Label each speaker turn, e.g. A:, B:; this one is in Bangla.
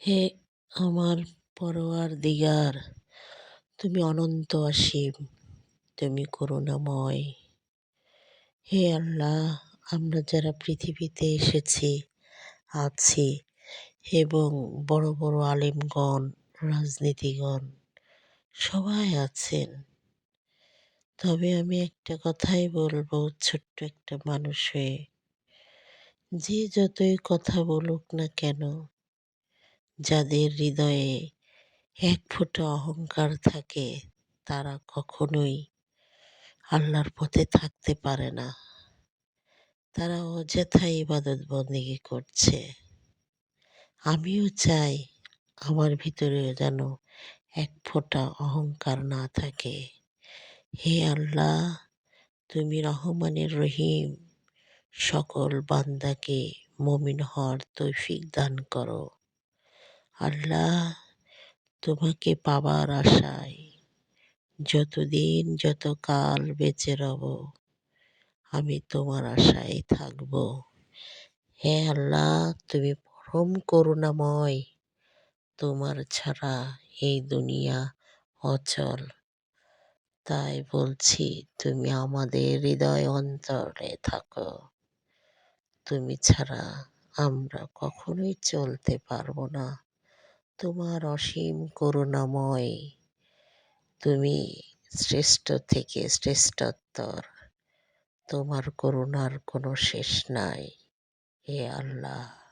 A: হে আমার পরওয়ারদিগার, তুমি অনন্ত অসীম, তুমি করুণাময়। হে আল্লাহ, আমরা যারা পৃথিবীতে এসেছি, আছি এবং বড় বড় আলেমগণ, রাজনীতিগণ সবাই আছেন। তবে আমি একটা কথাই বলবো, ছোট্ট একটা মানুষ হয়ে, যে যতই কথা বলুক না কেন, যাদের হৃদয়ে এক ফোঁটা অহংকার থাকে, তারা কখনোই আল্লাহর পথে থাকতে পারে না। তারা অযথাই ইবাদত বন্দেগী করছে। আমিও চাই আমার ভিতরেও যেন এক ফোঁটা অহংকার না থাকে। হে আল্লাহ, তুমি রহমানের রহিম, সকল বান্দাকে মুমিন হওয়ার তৌফিক দান করো। আল্লাহ, তোমাকে পাবার আশায় যতদিন যতকাল বেঁচে রব, আমি তোমার আশায় থাকব। হে আল্লাহ, তুমি পরম করুণাময়, তোমার ছাড়া এই দুনিয়া অচল। তাই বলছি, তুমি আমাদের হৃদয় অন্তরে থাকো। তুমি ছাড়া আমরা কখনোই চলতে পারবো না। তোমার অসীম করুণাময়, তুমি শ্রেষ্ঠ থেকে শ্রেষ্ঠতর। তোমার করুণার কোনো শেষ নাই। হে আল্লাহ।